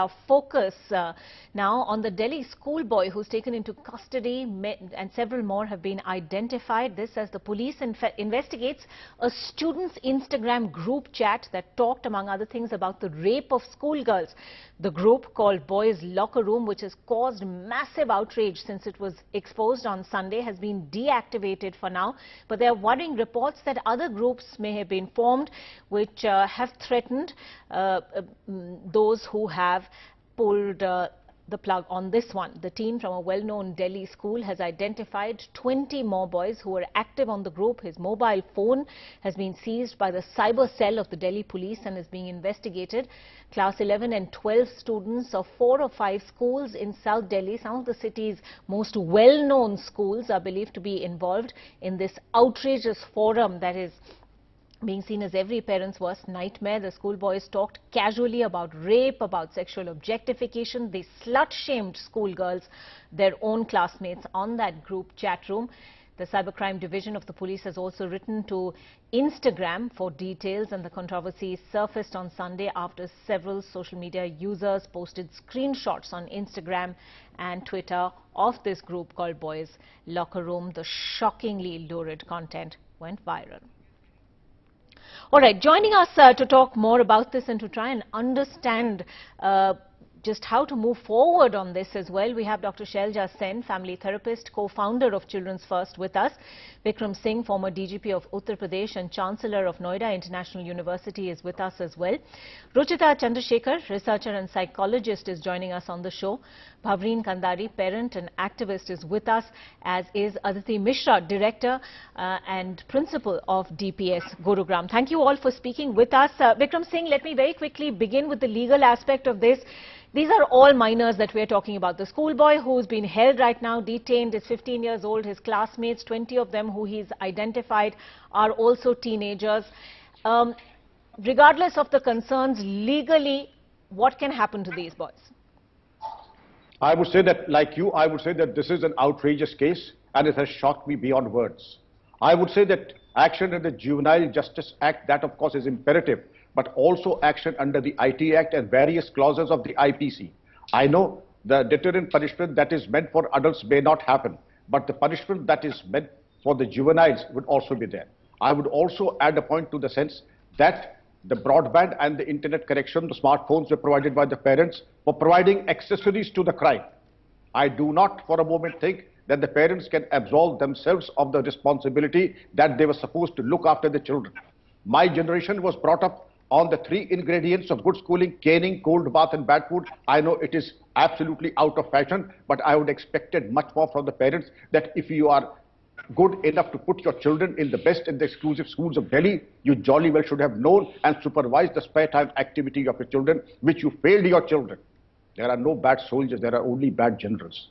Our focus now on the Delhi schoolboy who's taken into custody, and several more have been identified. This as the police investigates a students' Instagram group chat that talked, among other things, about the rape of schoolgirls. The group, called Boys Locker Room, which has caused massive outrage since it was exposed on Sunday, has been deactivated for now. But there are worrying reports that other groups may have been formed which have threatened those who have pulled the plug on this one. The team from a well-known Delhi school has identified 20 more boys who were active on the group. His mobile phone has been seized by the cyber cell of the Delhi police and is being investigated. Class 11 and 12 students of 4 or 5 schools in South Delhi, some of the city's most well-known schools, are believed to be involved in this outrageous forum that is being seen as every parent's worst nightmare. The schoolboys talked casually about rape, about sexual objectification. They slut-shamed schoolgirls, their own classmates, on that group chat room. The Cybercrime Division of the police has also written to Instagram for details, and the controversy surfaced on Sunday after several social media users posted screenshots on Instagram and Twitter of this group called Boys Locker Room. The shockingly lurid content went viral. All right, joining us to talk more about this and to try and understand just how to move forward on this as well, we have Dr. Shailja Sen, family therapist, co-founder of Children's First, with us. Vikram Singh, former DGP of Uttar Pradesh and Chancellor of Noida International University, is with us as well. Ruchita Chandrasekhar, researcher and psychologist, is joining us on the show. Bhavreen Kandari, parent and activist, is with us, as is Aditi Mishra, director and principal of DPS Gurugram. Thank you all for speaking with us. Vikram Singh, let me very quickly begin with the legal aspect of this. These are all minors that we are talking about. The schoolboy who's been held right now, detained, is 15 years old. His classmates, 20 of them who he's identified, are also teenagers. Regardless of the concerns, legally, what can happen to these boys? I would say that, like you, I would say that this is an outrageous case and it has shocked me beyond words. I would say that action in the Juvenile Justice Act, that of course is imperative, but also action under the IT Act and various clauses of the IPC. I know the deterrent punishment that is meant for adults may not happen, but the punishment that is meant for the juveniles would also be there. I would also add a point to the sense that the broadband and the internet connection, the smartphones were provided by the parents for providing accessories to the crime. I do not for a moment think that the parents can absolve themselves of the responsibility that they were supposed to look after the children. My generation was brought up on the 3 ingredients of good schooling: caning, cold bath and bad food. I know it is absolutely out of fashion, but I would expected much more from the parents, that if you are good enough to put your children in the best and the exclusive schools of Delhi, you jolly well should have known and supervised the spare time activity of your children, which you failed your children. There are no bad soldiers, there are only bad generals.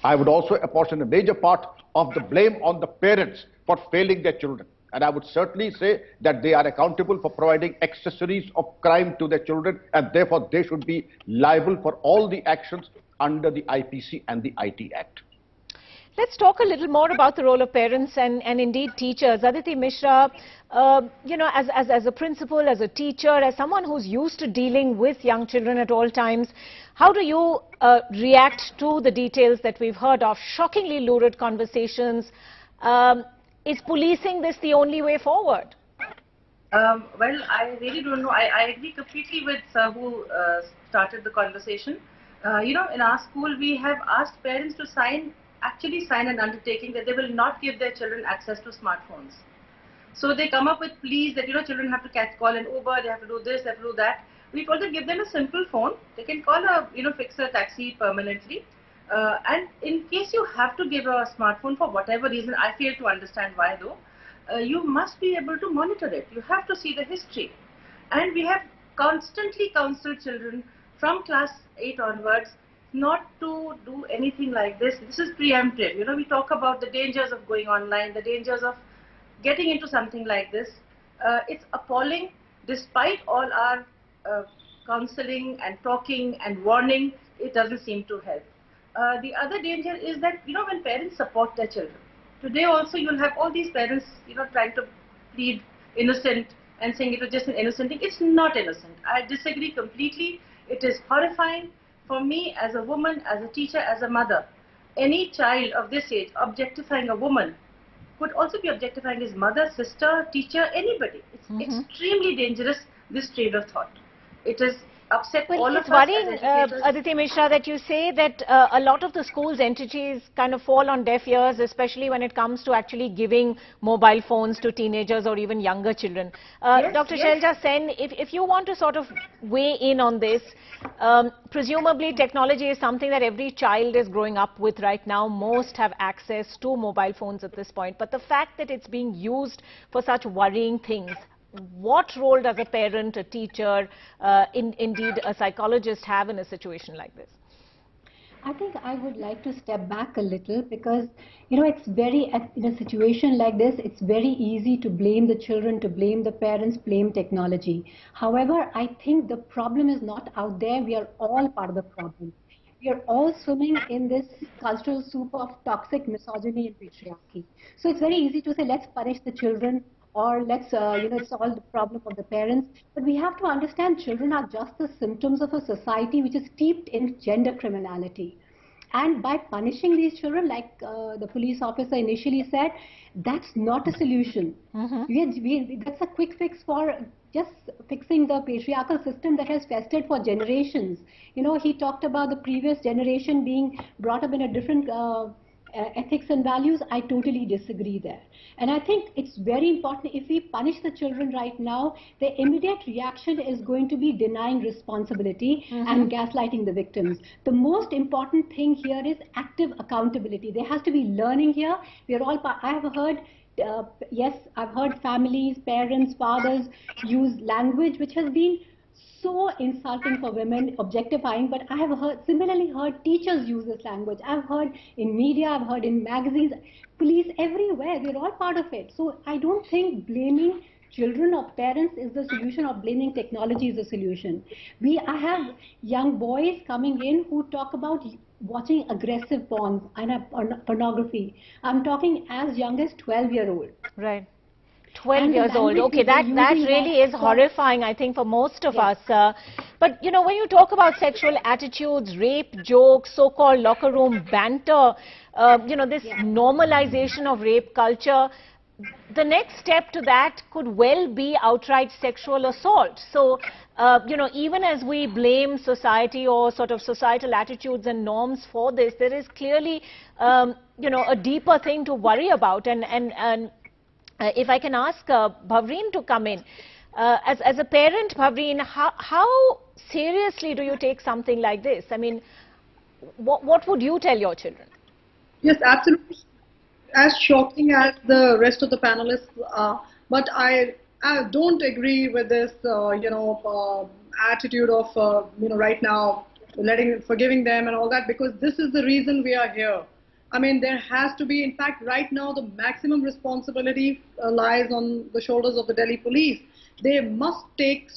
I would also apportion a major part of the blame on the parents for failing their children. And I would certainly say that they are accountable for providing accessories of crime to their children, and therefore they should be liable for all the actions under the IPC and the IT Act. Let's talk a little more about the role of parents and indeed teachers. Aditi Mishra, you know, as a principal, as a teacher, as someone who's used to dealing with young children at all times, how do you react to the details that we've heard of? Shockingly lurid conversations. Is policing this the only way forward? Well, I really don't know. I agree completely with who started the conversation. You know, in our school, we have asked parents to actually sign an undertaking that they will not give their children access to smartphones. So they come up with pleas that, you know, children have to call an Uber, they have to do this, they have to do that. We told them, give them a simple phone. They can call fix a taxi permanently. And in case you have to give a smartphone for whatever reason, I fail to understand why though, you must be able to monitor it. You have to see the history. And we have constantly counseled children from class 8 onwards not to do anything like this. This is preemptive. You know, we talk about the dangers of going online, the dangers of getting into something like this. It's appalling. Despite all our counseling and talking and warning, it doesn't seem to help. The other danger is that, you know, when parents support their children, today also you'll have all these parents, you know, trying to plead innocent and saying it was just an innocent thing. It's not innocent. I disagree completely. It is horrifying for me as a woman, as a teacher, as a mother. Any child of this age objectifying a woman could also be objectifying his mother, sister, teacher, anybody. It's extremely dangerous, this train of thought. It has upset all of us It's worrying, as educators. Aditi Mishra, that you say that a lot of the school's entities kind of fall on deaf ears, especially when it comes to actually giving mobile phones to teenagers or even younger children. Yes, Dr. yes. Shailja Sen, if you want to sort of weigh in on this, presumably technology is something that every child is growing up with right now. Most have access to mobile phones at this point. But the fact that it's being used for such worrying things, what role does a parent, a teacher, indeed a psychologist have in a situation like this? I think I would like to step back a little because, you know, it's very, in a situation like this, it's very easy to blame the children, to blame the parents, blame technology. However, I think the problem is not out there. We are all part of the problem. We are all swimming in this cultural soup of toxic misogyny and patriarchy. So it's very easy to say, let's punish the children, or let's, solve the problem of the parents. But we have to understand children are just the symptoms of a society which is steeped in gender criminality. And by punishing these children, like the police officer initially said, that's not a solution. That's a quick fix for just fixing the patriarchal system that has festered for generations. You know, he talked about the previous generation being brought up in a different ethics and values. I totally disagree there. And I think it's very important, if we punish the children right now, the immediate reaction is going to be denying responsibility and gaslighting the victims. The most important thing here is active accountability. There has to be learning here. We are all, I have heard, yes, I've heard families, parents, fathers use language which has been so insulting for women, objectifying, but I have similarly heard teachers use this language. I've heard in media, I've heard in magazines, police, everywhere. We're all part of it. So I don't think blaming children or parents is the solution, or blaming technology is the solution. I have young boys coming in who talk about watching aggressive porn and pornography. I'm talking as young as 12-year-old. Right. 12 years old. language Okay, that they're using really is that horrifying, I think, for most of Yes. us. But, you know, when you talk about sexual attitudes, rape jokes, so-called locker room banter, this normalization of rape culture, the next step to that could well be outright sexual assault. So, even as we blame society or sort of societal attitudes and norms for this, there is clearly, a deeper thing to worry about. And if I can ask Bhavreen to come in. As a parent, Bhavreen, how seriously do you take something like this? I mean, what would you tell your children? Yes, absolutely. As shocking as the rest of the panelists are, but I don't agree with this, attitude of, right now, forgiving them and all that, because this is the reason we are here. I mean, there has to be, in fact, right now, the maximum responsibility lies on the shoulders of the Delhi police. They must take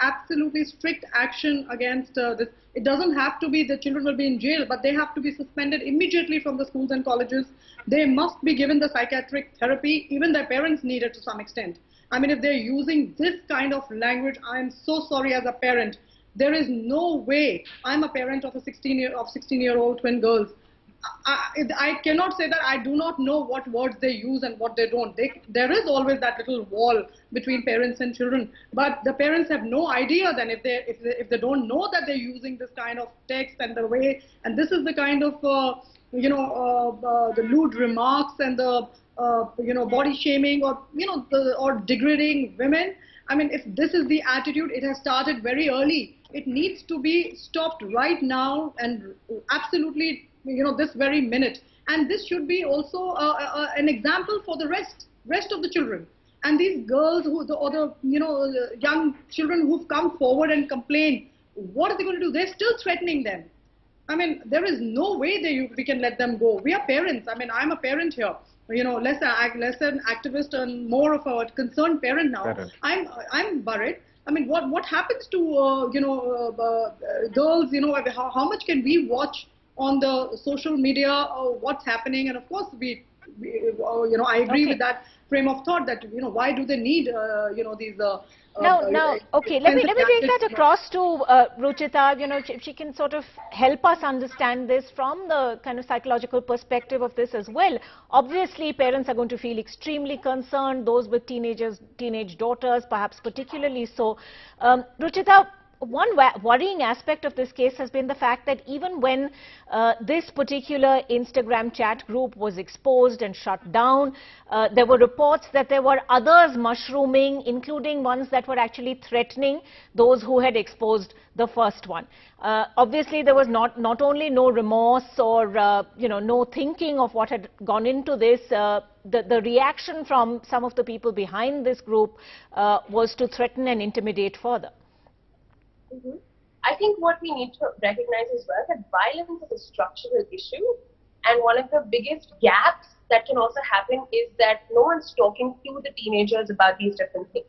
absolutely strict action against this. It doesn't have to be the children will be in jail, but they have to be suspended immediately from the schools and colleges. They must be given the psychiatric therapy. Even their parents need it to some extent. I mean, if they're using this kind of language, I'm so sorry as a parent. There is no way. I'm a parent of 16-year-old twin girls. I cannot say that I do not know what words they use and what they don't. There is always that little wall between parents and children, but the parents have no idea then if they don't know that they're using this kind of text and the way, and this is the kind of the lewd remarks and the body shaming or degrading women. I mean, if this is the attitude, it has started very early. It needs to be stopped right now and absolutely, this very minute. And this should be also an example for the rest of the children. And these girls young children who've come forward and complained, what are they going to do? They're still threatening them. I mean, there is no way we can let them go. We are parents. I mean, I'm a parent here. Less an activist and more of a concerned parent now. Parent. I'm worried. I mean, what happens to girls? How much can we watch on the social media? What's happening? And of course, I agree with that. frame of thought that, why do they need, these Now, okay, let me take that gadgets, across to Ruchita. If she can sort of help us understand this from the kind of psychological perspective of this as well. Obviously, parents are going to feel extremely concerned, those with teenage daughters, perhaps particularly so. Ruchita, one worrying aspect of this case has been the fact that even when this particular Instagram chat group was exposed and shut down, there were reports that there were others mushrooming, including ones that were actually threatening those who had exposed the first one. Obviously, there was not only no remorse or no thinking of what had gone into this. The reaction from some of the people behind this group was to threaten and intimidate further. I think what we need to recognize as well is that violence is a structural issue, and one of the biggest gaps that can also happen is that no one's talking to the teenagers about these different things.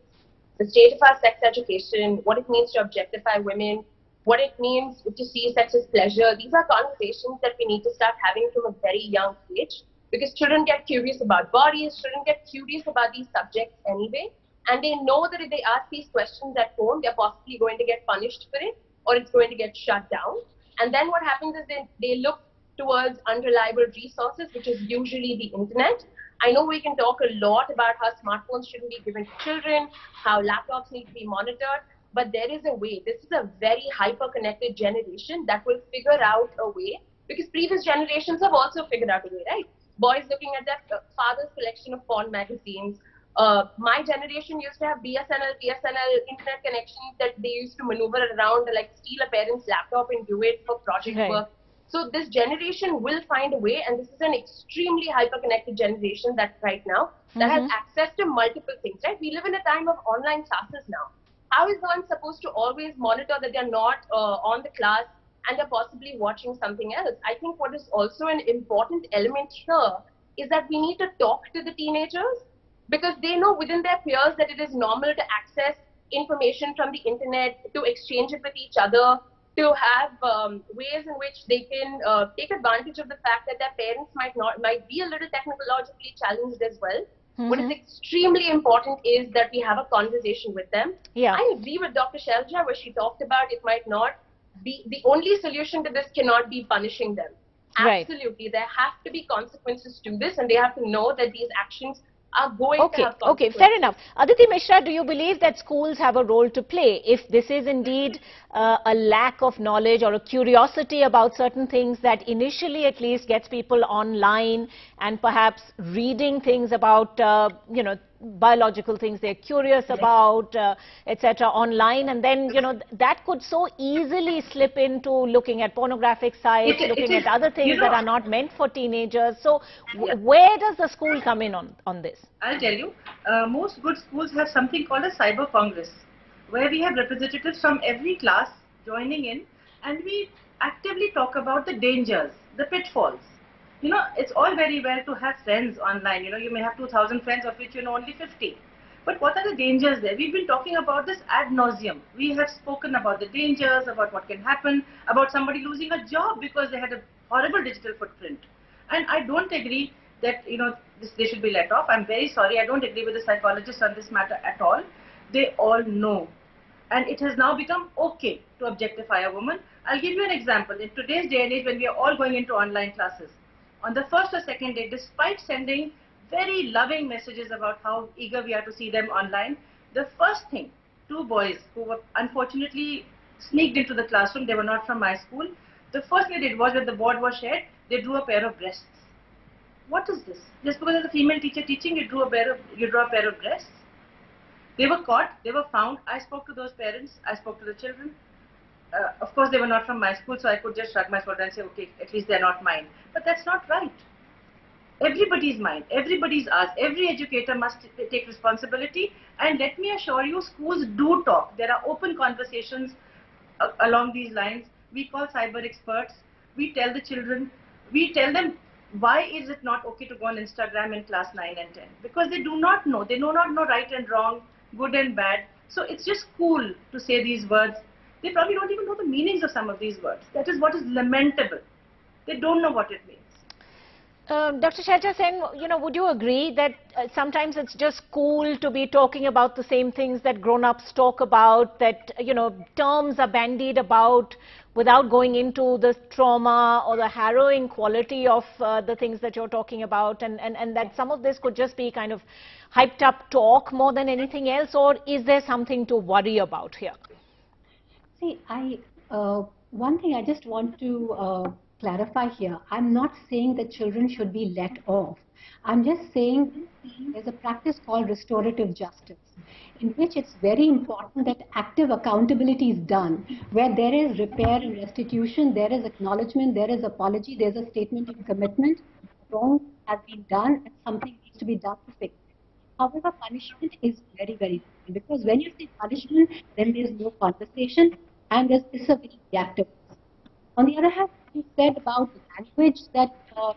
The state of our sex education, what it means to objectify women, what it means to see sex as pleasure. These are conversations that we need to start having from a very young age, because children get curious about bodies, children get curious about these subjects anyway. And they know that if they ask these questions at home, they're possibly going to get punished for it, or it's going to get shut down. And then what happens is they look towards unreliable resources, which is usually the internet. I know we can talk a lot about how smartphones shouldn't be given to children, how laptops need to be monitored, but there is a way. This is a very hyper-connected generation that will figure out a way, because previous generations have also figured out a way, right? Boys looking at their father's collection of porn magazines. My generation used to have BSNL internet connections that they used to maneuver around, like steal a parent's laptop and do it for project work. So this generation will find a way, and this is an extremely hyper-connected generation that right now that has access to multiple things, right? We live in a time of online classes now. How is one supposed to always monitor that they're not on the class and they're possibly watching something else? I think what is also an important element here is that we need to talk to the teenagers, because they know within their peers that it is normal to access information from the internet, to exchange it with each other, to have ways in which they can take advantage of the fact that their parents might be a little technologically challenged as well. What is extremely important is that we have a conversation with them. Yeah. I agree with Dr. Shelja where she talked about it might not be, the only solution to this cannot be punishing them. Absolutely. Right. There have to be consequences to this, and they have to know that these actions are going to have consequences. Okay, fair enough. Aditi Mishra, do you believe that schools have a role to play if this is indeed a lack of knowledge or a curiosity about certain things that initially at least gets people online and perhaps reading things about, biological things they're curious about, etc. online, and then, that could so easily slip into looking at pornographic sites, looking at other things that are not meant for teenagers. So where does the school come in on this? I'll tell you, most good schools have something called a cyber congress, where we have representatives from every class joining in, and we actively talk about the dangers, the pitfalls. It's all very well to have friends online. You may have 2,000 friends, of which you know only 50. But what are the dangers there? We've been talking about this ad nauseum. We have spoken about the dangers, about what can happen, about somebody losing a job because they had a horrible digital footprint. And I don't agree that, they should be let off. I'm very sorry. I don't agree with the psychologists on this matter at all. They all know. And it has now become okay to objectify a woman. I'll give you an example. In today's day and age, when we are all going into online classes, on the first or second day, despite sending very loving messages about how eager we are to see them online, the first thing, two boys who were unfortunately sneaked into the classroom, they were not from my school, the first thing they did was, when the board was shared, they drew a pair of breasts. What is this? Just because there's a female teacher teaching, you draw a pair of breasts? They were caught, they were found. I spoke to those parents, I spoke to the children. Of course, they were not from my school, so I could just shrug my shoulders and say, okay, at least they're not mine. But that's not right. Everybody's mine, everybody's ours. Every educator must take responsibility. And let me assure you, schools do talk. There are open conversations along these lines. We call cyber experts. We tell the children, we tell them, why is it not okay to go on Instagram in class 9 and 10? Because they do not know. They do not know right and wrong, good and bad. So it's just cool to say these words. They probably don't even know the meanings of some of these words. That is what is lamentable. They don't know what it means. Dr. Shailja Sen, would you agree that sometimes it's just cool to be talking about the same things that grown-ups talk about, that, terms are bandied about without going into the trauma or the harrowing quality of the things that you're talking about, and that some of this could just be kind of hyped up talk more than anything else, or is there something to worry about here? See, one thing I just want to clarify here. I'm not saying that children should be let off. I'm just saying there's a practice called restorative justice, in which it's very important that active accountability is done, where there is repair and restitution, there is acknowledgement, there is apology, there's a statement of commitment. Wrong has been done and something needs to be done to fix it. However, punishment is very, very different, because when you say punishment, then there's no conversation and it's a very reactive. On the other hand, you said about the language that our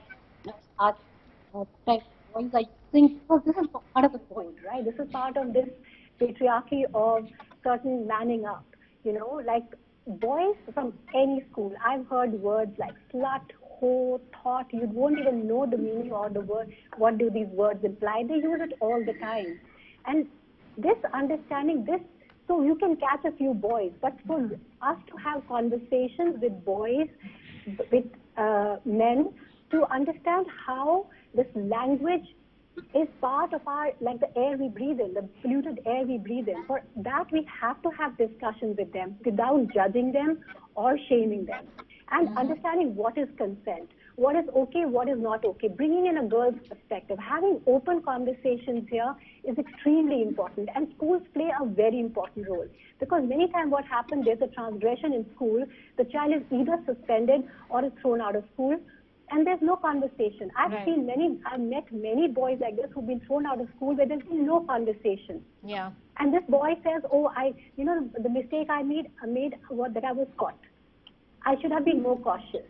boys are using, because this is part of the point, right? This is part of this patriarchy of certain manning up. Like boys from any school, I've heard words like slut, whore, thought. You won't even know the meaning or the word. What do these words imply? They use it all the time. And this understanding, so you can catch a few boys, but for us to have conversations with boys, with men, to understand how this language is part of our, like the air we breathe in, the polluted air we breathe in. For that, we have to have discussions with them without judging them or shaming them, and understanding what is consent, what is okay, what is not okay, bringing in a girl's perspective. Having open conversations here is extremely important, and schools play a very important role, because many times what happens, there's a transgression in school, the child is either suspended or is thrown out of school, and there's no conversation. I've met many boys like this who've been thrown out of school where there's been no conversation. Yeah. And this boy says, oh, the mistake I made was that I was caught. I should have been more cautious.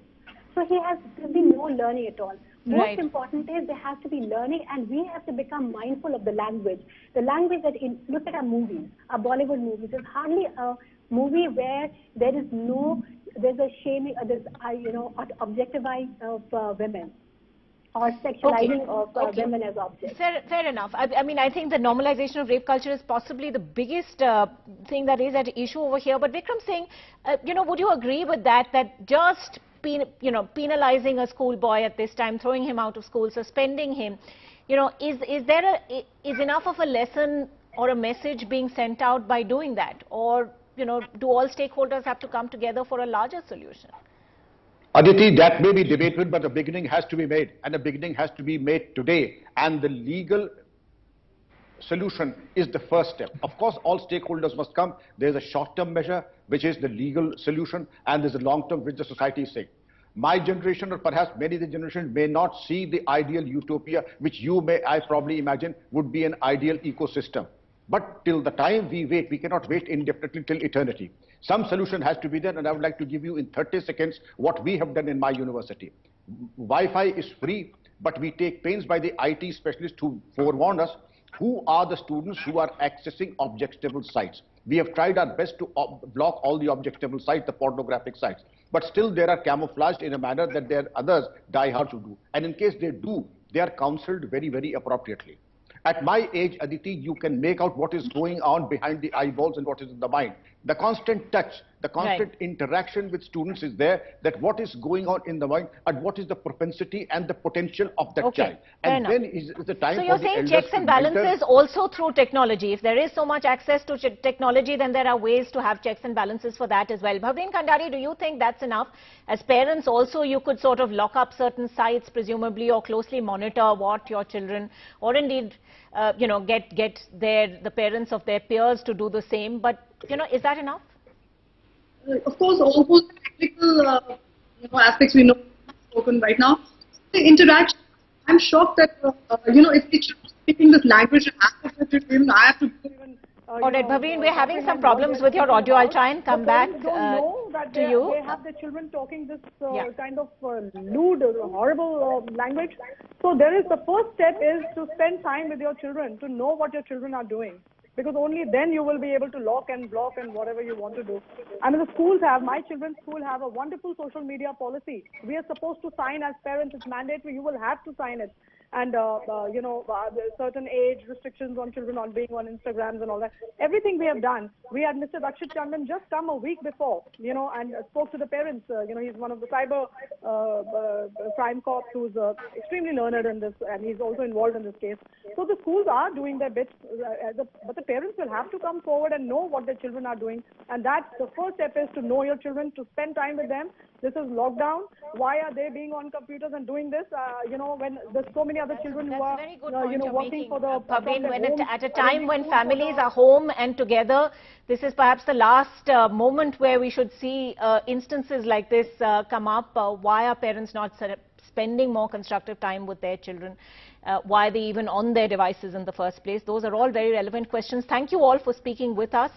So there's been no learning at all. Most important is there has to be learning, and we have to become mindful of the language. The language look at our movies, our Bollywood movies. There's hardly a movie where there's a shaming, there's objectifying of women, or sexualizing of women as objects. Fair enough. I mean, I think the normalization of rape culture is possibly the biggest thing that is at issue over here. But Vikram Singh, would you agree with that just penalizing a schoolboy at this time, throwing him out of school, suspending him, is enough of a lesson or a message being sent out by doing that? Or, do all stakeholders have to come together for a larger solution? Aditi, that may be debated, but the beginning has to be made, and the beginning has to be made today. And the legal solution is the first step. Of course, all stakeholders must come. There's a short-term measure, which is the legal solution, and there's a long-term, which the society is saying. My generation, or perhaps many of the generations, may not see the ideal utopia, which I probably imagine, would be an ideal ecosystem. But till the time we wait, we cannot wait indefinitely till eternity. Some solution has to be there, and I would like to give you in 30 seconds what we have done in my university. Wi-Fi is free, but we take pains by the IT specialists who forewarn us who are the students who are accessing objectionable sites. We have tried our best to block all the objectionable sites, the pornographic sites. But still they are camouflaged in a manner that there are others diehards who do. And in case they do, they are counseled very, very appropriately. At my age, Aditi, you can make out what is going on behind the eyeballs and what is in the mind. The constant touch, the constant interaction with students is there, that what is going on in the mind and what is the propensity and the potential of that child. And then is the time for the elders. So you're saying checks and balances also through technology. If there is so much access to technology, then there are ways to have checks and balances for that as well. Bhavin Kandari, do you think that's enough? As parents also, you could sort of lock up certain sites, presumably, or closely monitor what your children, or indeed, get the parents of their peers to do the same. But, is that enough? Of course, all those technical aspects we know spoken right now. The interaction, I'm shocked that, if it's speaking this language, even I have to even... All right, Bhavin, we're having some problems with your audio. I'll try and come back to you. They have the children talking this kind of lewd, horrible language. So the first step is to spend time with your children, to know what your children are doing. because only then you will be able to lock and block and whatever you want to do. I mean, the schools have, my children's school have a wonderful social media policy. We are supposed to sign as parents. It's mandatory. You will have to sign it. And, there's certain age restrictions on children on being on Instagrams and all that. Everything we have done. We had Mr. Rakshit Chandan just come a week before, and spoke to the parents. He's one of the cyber crime cops who's extremely learned in this, and he's also involved in this case. So the schools are doing their bit, but the parents will have to come forward and know what their children are doing. And that's the first step, is to know your children, to spend time with them. This is lockdown. Why are they being on computers and doing this? When there's so many other children who are, working for the Paveen, at a time when families are home and together, this is perhaps the last moment where we should see instances like this come up. Why are parents not spending more constructive time with their children? Why are they even on their devices in the first place? Those are all very relevant questions. Thank you all for speaking with us.